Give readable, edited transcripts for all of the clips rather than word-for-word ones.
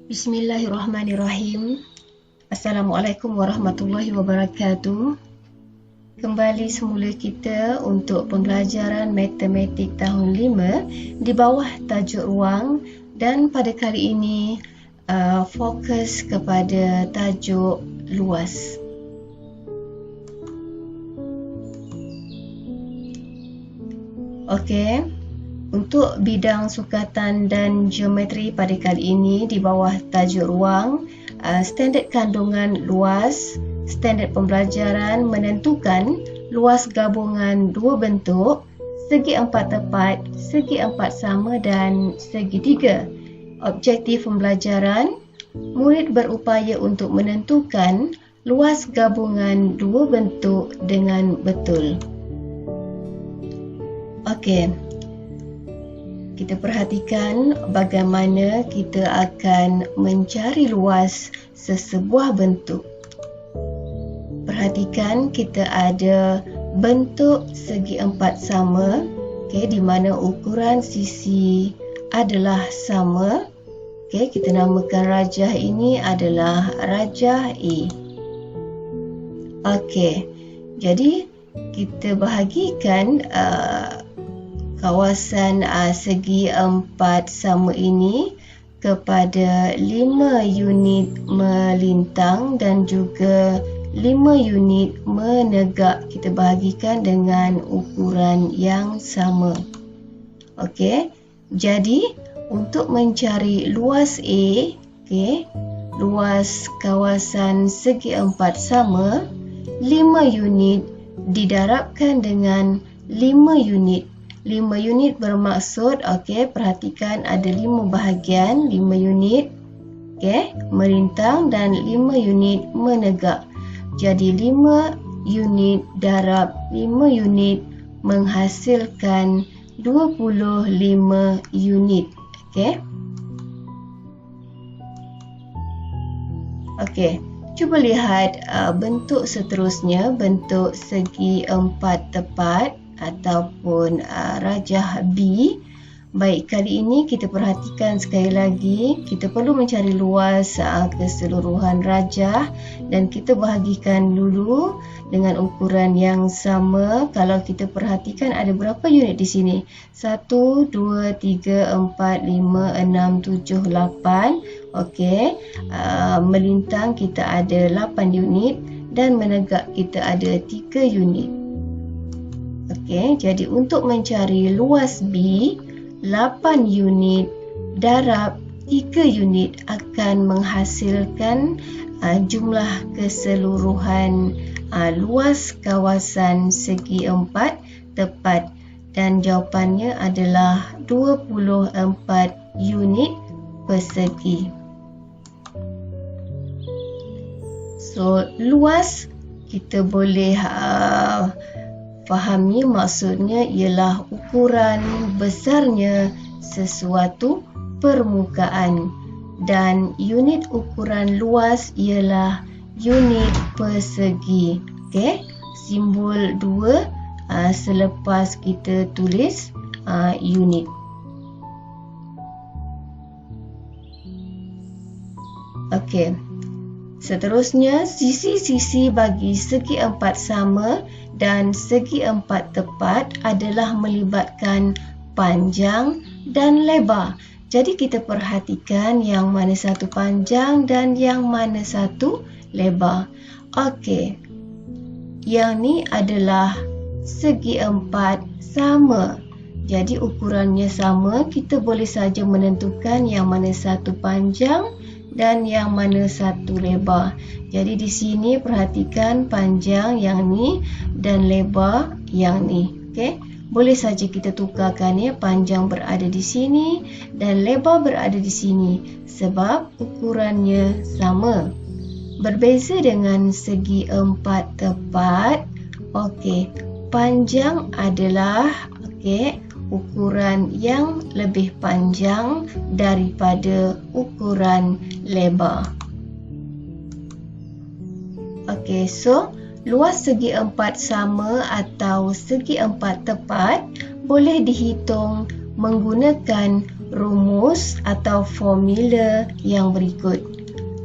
Bismillahirrahmanirrahim. Assalamualaikum warahmatullahi wabarakatuh. Kembali semula kita untuk pembelajaran matematik tahun 5 di bawah tajuk ruang, dan pada kali ini fokus kepada tajuk luas. Okey. Untuk bidang sukatan dan geometri pada kali ini di bawah tajuk ruang, standard kandungan luas, standard pembelajaran menentukan luas gabungan dua bentuk, segi empat tepat, segi empat sama dan segi tiga. Objektif pembelajaran, murid berupaya untuk menentukan luas gabungan dua bentuk dengan betul. Okey. Kita perhatikan bagaimana kita akan mencari luas sesebuah bentuk. Perhatikan kita ada bentuk segi empat sama, di mana ukuran sisi adalah sama. Kita namakan rajah ini adalah rajah A. Jadi kita bahagikan kawasan segi empat sama ini kepada 5 unit melintang dan juga 5 unit menegak. Kita bahagikan dengan ukuran yang sama. Jadi untuk mencari luas A, luas kawasan segi empat sama, 5 unit didarabkan dengan 5 unit. 5 unit bermaksud, perhatikan ada 5 bahagian, 5 unit melintang dan 5 unit menegak. Jadi 5 unit darab 5 unit menghasilkan 25 unit. Cuba lihat bentuk seterusnya, bentuk segi empat tepat ataupun rajah B. Baik, kali ini kita perhatikan sekali lagi, kita perlu mencari luas keseluruhan rajah dan kita bahagikan dulu dengan ukuran yang sama. Kalau kita perhatikan ada berapa unit di sini? 1, 2, 3, 4, 5, 6, 7, 8. Melintang kita ada 8 unit dan menegak kita ada 3 unit. Jadi untuk mencari luas B, 8 unit darab 3 unit akan menghasilkan jumlah keseluruhan luas kawasan segi empat tepat, dan jawapannya adalah 24 unit persegi. So, luas kita boleh fahami maksudnya ialah ukuran besarnya sesuatu permukaan, dan unit ukuran luas ialah unit persegi. Simbol 2 selepas kita tulis unit. Seterusnya, sisi-sisi bagi segi empat sama dan segi empat tepat adalah melibatkan panjang dan lebar. Jadi kita perhatikan yang mana satu panjang dan yang mana satu lebar. Yang ni adalah segi empat sama. Jadi ukurannya sama, kita boleh saja menentukan yang mana satu panjang dan yang mana satu lebar. Jadi di sini perhatikan panjang yang ni dan lebar yang ni. Boleh saja kita tukarkan, panjang berada di sini dan lebar berada di sini sebab ukurannya sama. Berbeza dengan segi empat tepat. Panjang adalah ukuran yang lebih panjang daripada ukuran lebar. So luas segi empat sama atau segi empat tepat boleh dihitung menggunakan rumus atau formula yang berikut.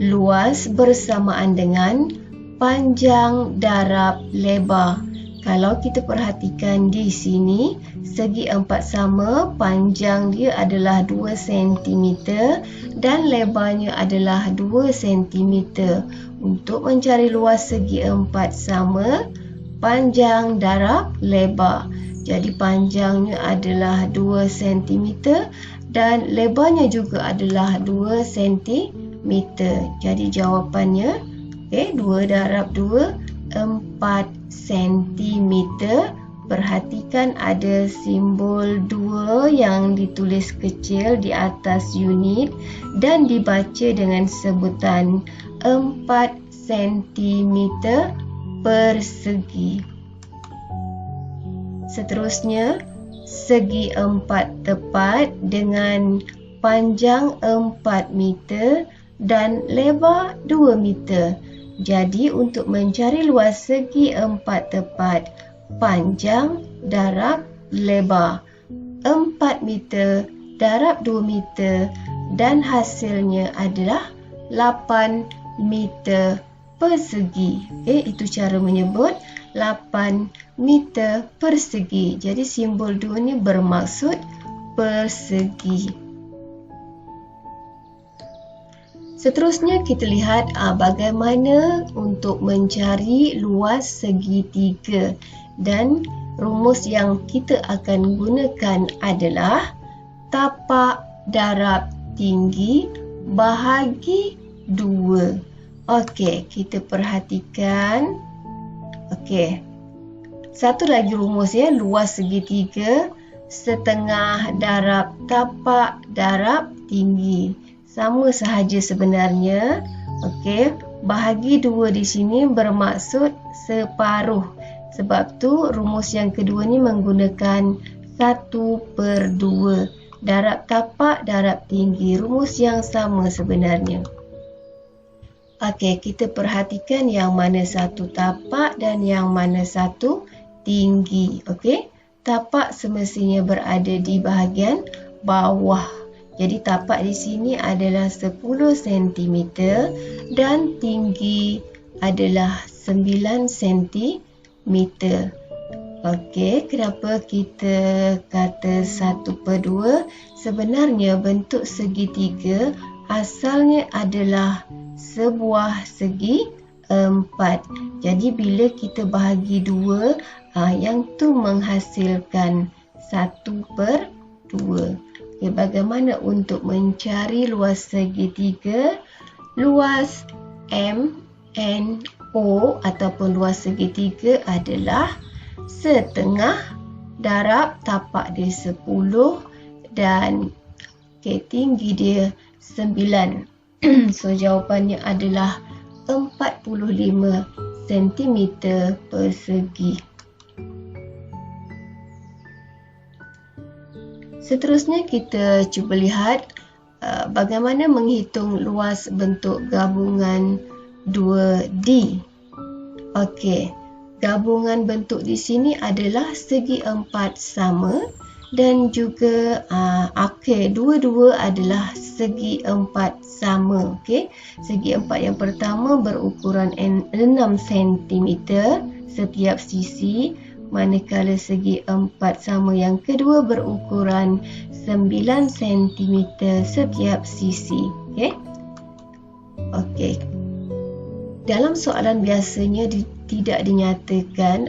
Luas bersamaan dengan panjang darab lebar. Kalau kita perhatikan di sini, segi empat sama, panjang dia adalah 2 cm dan lebarnya adalah 2 cm. Untuk mencari luas segi empat sama, panjang darab lebar. Jadi panjangnya adalah 2 cm dan lebarnya juga adalah 2 cm. Jadi jawapannya 2 darab 2, 4 cm. Perhatikan ada simbol 2 yang ditulis kecil di atas unit dan dibaca dengan sebutan 4 cm persegi. Seterusnya, segi empat tepat dengan panjang 4 meter dan lebar 2 meter. Jadi untuk mencari luas segi empat tepat, panjang darab lebar 4 meter darab 2 meter dan hasilnya adalah 8 meter persegi. Itu cara menyebut 8 meter persegi. Jadi simbol 2 ni bermaksud persegi. Seterusnya kita lihat bagaimana untuk mencari luas segitiga, dan rumus yang kita akan gunakan adalah tapak darab tinggi bahagi 2. Okey, kita perhatikan. Okey. Satu lagi rumus ya, luas segitiga setengah darab tapak darab tinggi. Sama sahaja sebenarnya. Okey, bahagi 2 di sini bermaksud separuh. Sebab tu rumus yang kedua ni menggunakan 1/2. Darab tapak darab tinggi. Rumus yang sama sebenarnya. Okey, kita perhatikan yang mana satu tapak dan yang mana satu tinggi. Okey, tapak semestinya berada di bahagian bawah. Jadi tapak di sini adalah 10 cm dan tinggi adalah 9 cm. Okey, kenapa kita kata 1/2? Sebenarnya bentuk segitiga asalnya adalah sebuah segi empat. Jadi bila kita bahagi 2, yang tu menghasilkan 1/2. Okay, bagaimana untuk mencari luas segitiga? Luas MNO ataupun luas segitiga adalah setengah darab tapak dia 10 dan tinggi dia 9. So jawapannya adalah 45 cm persegi. Seterusnya kita cuba lihat bagaimana menghitung luas bentuk gabungan 2D. Okey, gabungan bentuk di sini adalah segi empat sama dan juga dua-dua adalah segi empat sama. Okey, segi empat yang pertama berukuran 6 cm setiap sisi, manakala segi empat sama yang kedua berukuran 9 cm setiap sisi. Okey. Dalam soalan biasanya tidak dinyatakan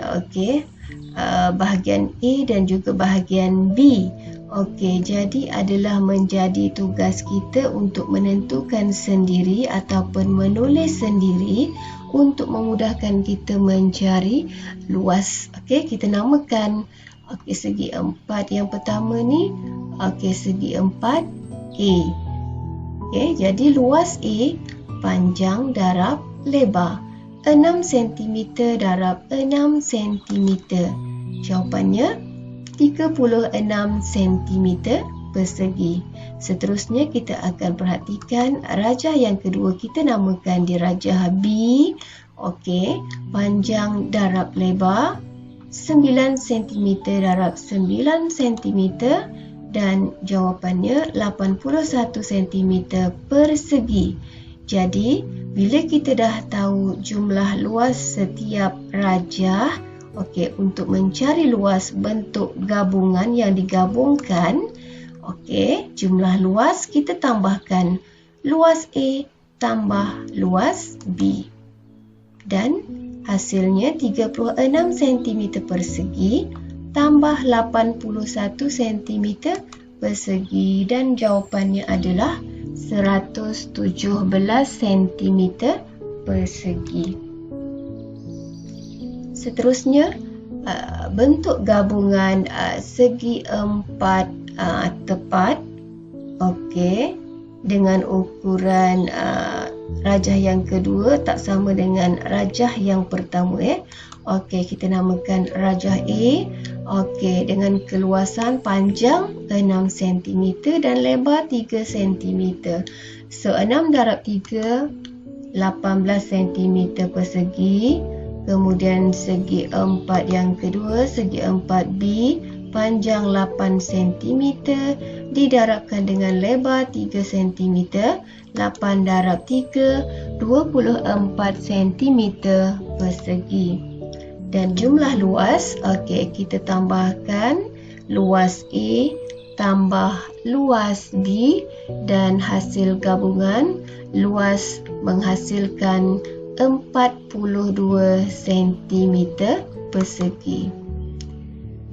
bahagian A dan juga bahagian B. Okey, jadi adalah menjadi tugas kita untuk menentukan sendiri ataupun menulis sendiri untuk memudahkan kita mencari luas. Okey, kita namakan segi empat yang pertama ni segi empat A. Okey, jadi luas A panjang darab lebar 6 cm darab 6 cm. Jawapannya 36 cm persegi. Seterusnya kita akan perhatikan rajah yang kedua, kita namakan dia rajah B. Okey, panjang darab lebar 9 cm darab 9 cm dan jawapannya 81 cm persegi. Jadi, bila kita dah tahu jumlah luas setiap rajah, okey, untuk mencari luas bentuk gabungan yang digabungkan, okey, jumlah luas kita tambahkan luas A tambah luas B. Dan hasilnya 36 cm persegi tambah 81 cm persegi dan jawapannya adalah 117 cm persegi. Seterusnya, bentuk gabungan segi empat tepat, okey, dengan ukuran rajah yang kedua tak sama dengan rajah yang pertama. Okey, kita namakan rajah A. Okey, dengan keluasan panjang 6 cm dan lebar 3 cm. So, 6 darab 3, 18 cm persegi. Kemudian segi empat yang kedua, segi empat B, panjang 8 cm, didarabkan dengan lebar 3 cm. 8 darab 3, 24 cm persegi. Dan jumlah luas, okey, kita tambahkan luas A tambah luas B dan hasil gabungan luas menghasilkan 42 cm persegi.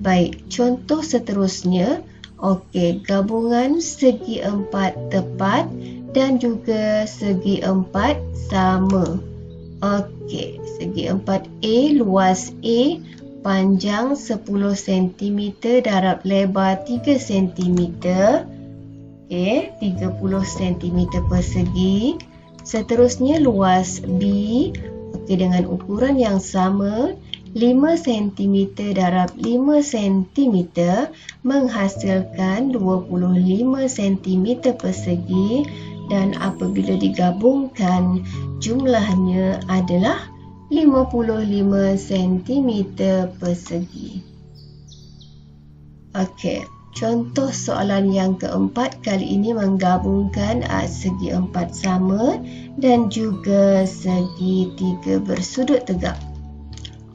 Baik, contoh seterusnya, okey, gabungan segi empat tepat dan juga segi empat sama. Okey, segi empat A, luas A, panjang 10 cm darab lebar 3 cm. Okey, 30 cm persegi. Seterusnya luas B, okey, dengan ukuran yang sama, 5 cm darab 5 cm menghasilkan 25 cm persegi dan apabila digabungkan jumlahnya adalah 55 cm persegi. Okey, contoh soalan yang keempat kali ini menggabungkan segi empat sama dan juga segi tiga bersudut tegak.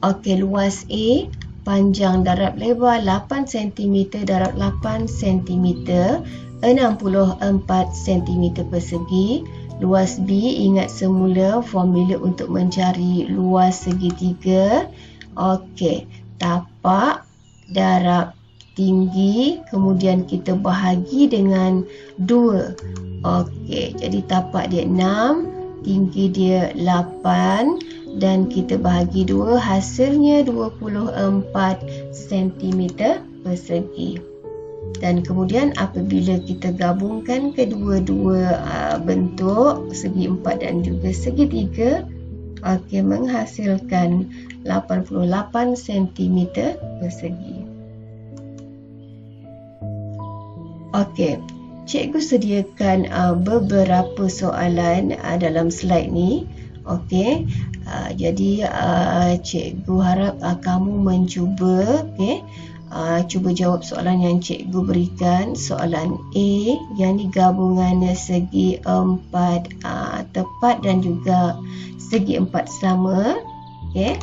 Okey, luas A, panjang darab lebar 8 cm darab 8 cm, 64 cm persegi. Luas B, ingat semula formula untuk mencari luas segitiga. Okey, tapak darab tinggi, kemudian kita bahagi dengan 2. Okey, jadi tapak dia 6, tinggi dia 8 dan kita bahagi 2, hasilnya 24 cm persegi. Dan kemudian apabila kita gabungkan kedua-dua bentuk segi empat dan juga segi tiga, okey, menghasilkan 88 cm persegi. Okey, cikgu sediakan beberapa soalan dalam slide ni. Okey, jadi cikgu harap kamu mencuba, okey, cuba jawab soalan yang cikgu berikan. Soalan A, yang ni gabungan segi empat tepat dan juga segi empat sama. Okey.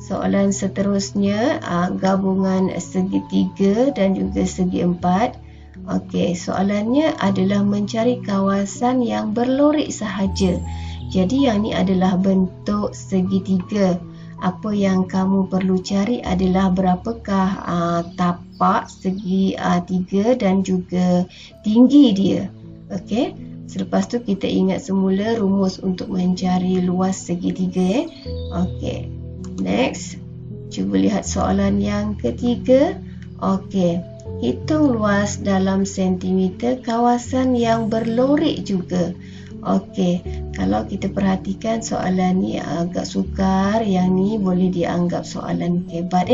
Soalan seterusnya, gabungan segi tiga dan juga segi empat. Okey, soalannya adalah mencari kawasan yang berlorik sahaja. Jadi yang ni adalah bentuk segitiga. Apa yang kamu perlu cari adalah berapakah tapak segi tiga dan juga tinggi dia. Okey. Selepas tu kita ingat semula rumus untuk mencari luas segitiga. Okey. Next. Cuba lihat soalan yang ketiga. Okey. Hitung luas dalam sentimeter kawasan yang berlorik juga. Okey, kalau kita perhatikan soalan ni agak sukar, yang ni boleh dianggap soalan hebat.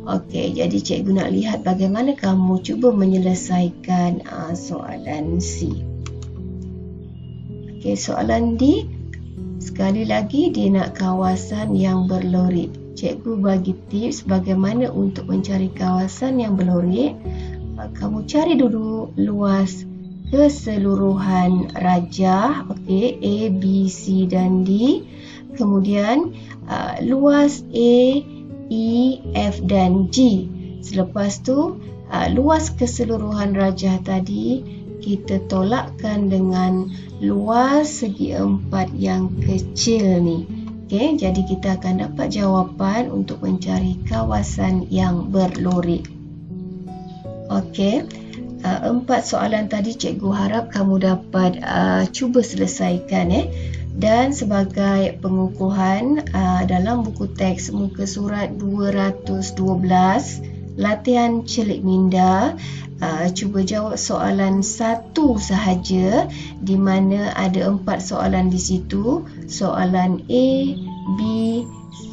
Okey, jadi cikgu nak lihat bagaimana kamu cuba menyelesaikan soalan C. Okey, soalan D, sekali lagi dia nak kawasan yang berlorik. Cikgu bagi tips bagaimana untuk mencari kawasan yang berlorik. kamu cari dulu luas keseluruhan rajah, okey, A, B, C dan D. Kemudian luas A, E, F dan G. Selepas tu luas keseluruhan rajah tadi kita tolakkan dengan luas segi empat yang kecil ni. Okey, jadi kita akan dapat jawapan untuk mencari kawasan yang berlori. Okey, 4 soalan tadi cikgu harap kamu dapat cuba selesaikan. Dan sebagai pengukuhan dalam buku teks muka surat 212 latihan celik minda, cuba jawab soalan 1 sahaja di mana ada 4 soalan di situ. Soalan A, B, C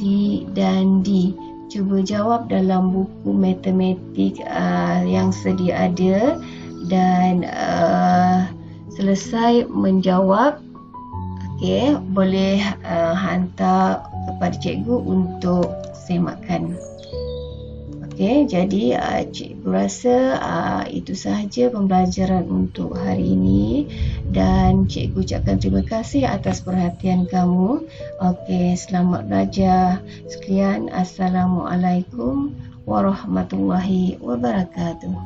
dan D. Cuba jawab dalam buku matematik yang sedia ada dan selesai menjawab, okey, boleh hantar kepada cikgu untuk semakan. Okey, jadi cikgu rasa itu sahaja pembelajaran untuk hari ini dan cikgu ucapkan terima kasih atas perhatian kamu. Okey, selamat belajar. Sekian, Assalamualaikum warahmatullahi wabarakatuh.